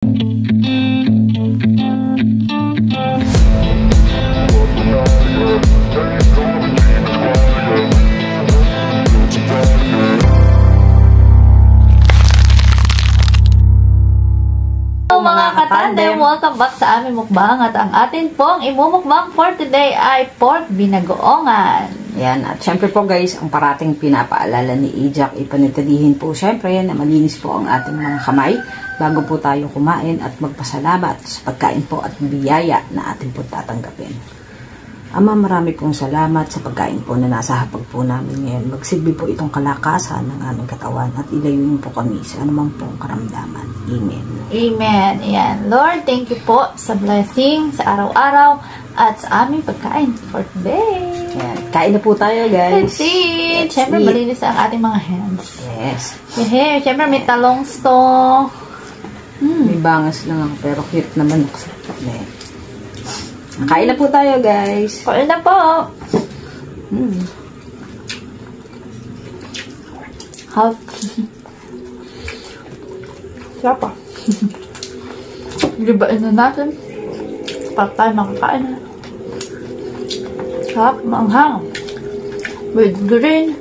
Mga katandem, welcome back sa aming mukbang at ang atin pong imumukbang for today ay pork binagoongan. Yan, at syempre po guys, ang parating pinapaalala ni Ijak, ipanitilihin po syempre yan na malinis po ang ating mga kamay bago po tayo kumain at magpasalamat sa pagkain po at biyaya na atin po tatanggapin. Ama, marami pong salamat sa pagkain po na nasa hapag po namin ngayon. Magsilbi po itong kalakasan ng aming katawan at ilayuin po kami sa anumang pong karamdaman. Amen. Amen. Ayan. Lord, thank you po sa blessing sa araw-araw at sa aming pagkain for today. Yan. Kain na po tayo guys. Let's eat. Siyempre, malinis ang ating mga hands. Yes. Hehe. Siyempre, may talongs to. May bangas lang ako pero cute naman ako sa pagkain. Kain na po tayo, guys. Kain na po. Half. Sapa. Gibain na natin. Para tayo makakain na. Sarap, manghang. With green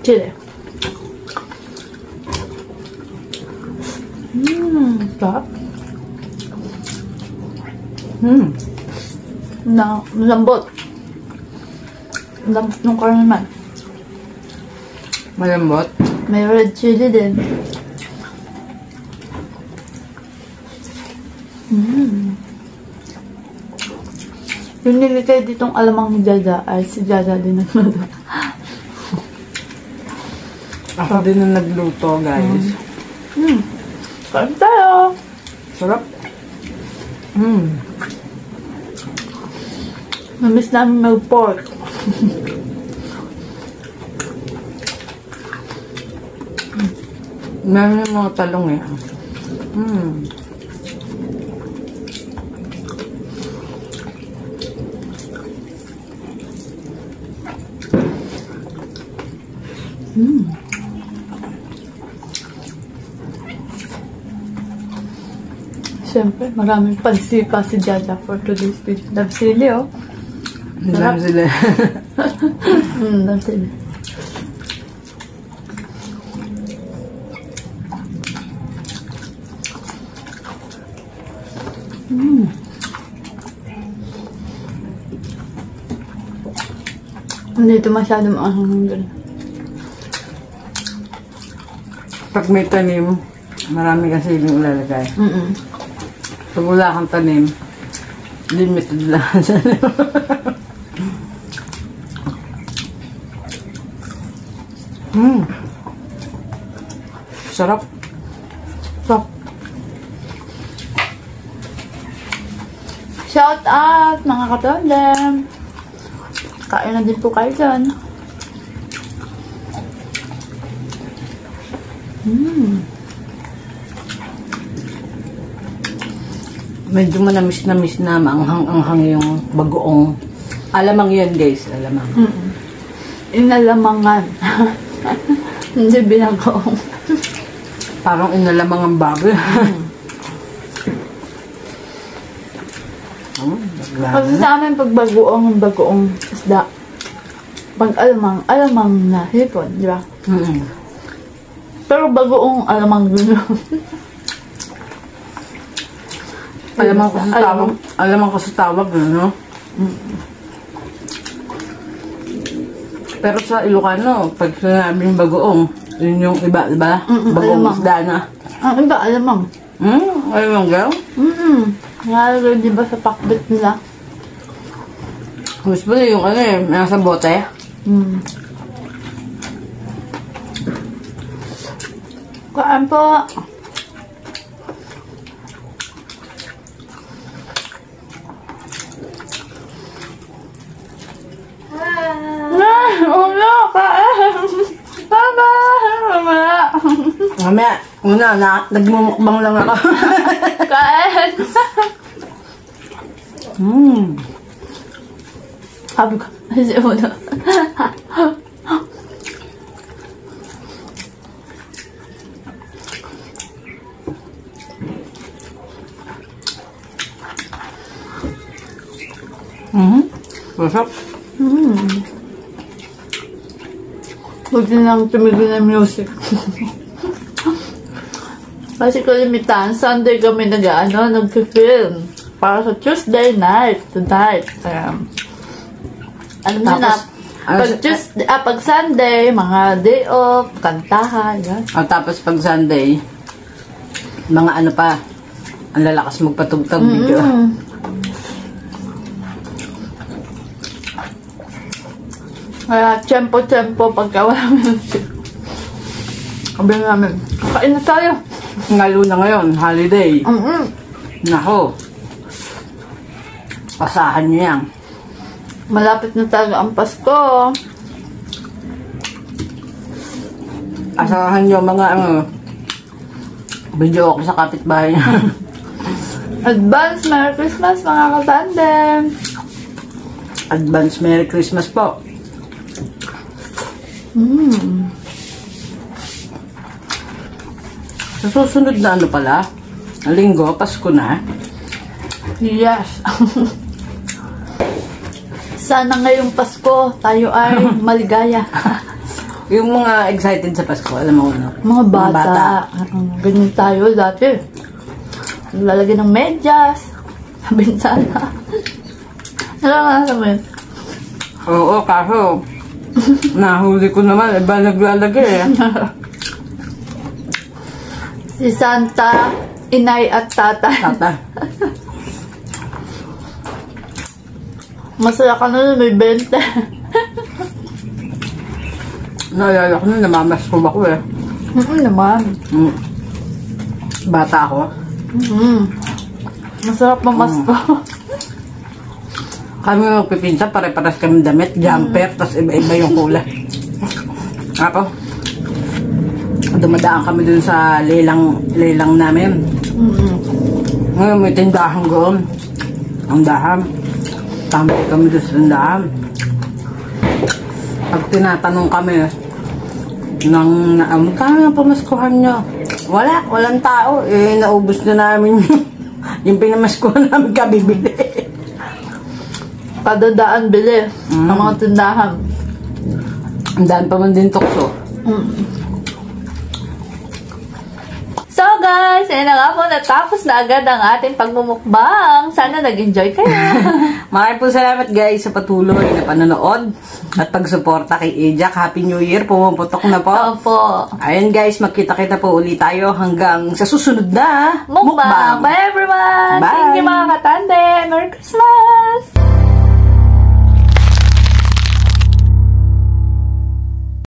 chili. Sarap. Lambot. Lambot ng karne naman. Malambot. May red chili din. Yung nilitay ditong alamang ni Jaja ay si Jaja din nagluto. Ako din na nagluto, guys. Kain tayo. Sarap. Namiss namin mag-pork. Meron yung mga talong eh. Siyempre, maraming pansipa si Jaja for today's video. Damsili, oh. Damsili. Damsili. Hindi ito masyadong maanghang doon. Pag may tanim, marami kasi yung ilalagay. Pag wala kang tanim, limited lang. Sarap. Sarap. Shout out mga katondem. Kain na din po kayo dyan. Medyo manamis-namis na maanghang-anghang yung bagoong. Alamang yun guys, alamang. Inalamangan. Hindi binagoong. Parang inalamang ang baboy. Kasi sa amin pag bagoong isda. Pag alamang na hipon, di ba? Pero bagoong alamang gulo. Alamang ko sa tawag, no? Pero sa Ilocano, pag sinabing bagoong, yun yung iba, diba? Bagoong isda na. Iba, alamang. Alamang girl? Nalalo, di ba sa pakbit nila? Gusto na yung ano eh, nasa bote. Kaan po. Ulo, kain. Baba, mamaya. Mamaya, nagmumukbang lang ako. Kain. Sabi ko, si Ulo. Masarap. Huwag na lang tumigil ng music. Kasi kalimitan, Sunday kami nag-film. Para sa Tuesday night, tonight. Alam mo na, pag Sunday, mga day off, kantahan, yan. Tapos pag Sunday, mga ano pa, ang lalakas magpatugtog video. Kaya, tempo-tempo pagka wala music. Sabi namin, kakain na tayo. Ngalo na ngayon, holiday. Nako. Asahan niyo yan. Malapit na talaga ang Pasko. Asahan niyo mga video ako sa kapitbahay niya. Advance Merry Christmas mga katandem. Advance Merry Christmas po. Sa susunod na ano pala, linggo, Pasko na. Yes. Sana ngayong Pasko tayo ay maligaya. Yung mga excited sa Pasko, alam mo ano? Mga bata. Ganyan tayo dati. Lalagyan ng medyas. Bintana. Ano nga sabihin? Oo, kaso nahuli ko naman, iba naglalagay eh. Si Santa, inay at tatay. Tata. Masaya ka na may 20. Naalala ko na, namamasko ako eh. Naman. Bata ako. Masarap mamasko. Kami magpipinsa, pare-paras kami damit, jumper, tapos iba-iba yung kulay. Ako, dumadaan kami dun sa lelang namin. Ngayon may tindahan doon. Ang dahan. Tambay kami dun sa tindahan. Pag tinatanong kami, magkano ang pamaskuhan nyo? Walang tao. Naubos na namin yung pinamaskuhan namin kabibili. Kadadaan bili ang mga tindahan. Ang daan pa man din tukso. So guys, ayun na nga po, natapos na agad ang ating pagmumukbang. Sana nag-enjoy kayo. Maraming po salamat guys sa patuloy na panonood at pagsuporta kay Ejak. Happy New Year, pumuputok na po. Opo. Ayun guys, magkita-kita po ulit tayo hanggang sa susunod na Mukbang. Bye everyone. Bye. Thank you mga katande. Merry Christmas.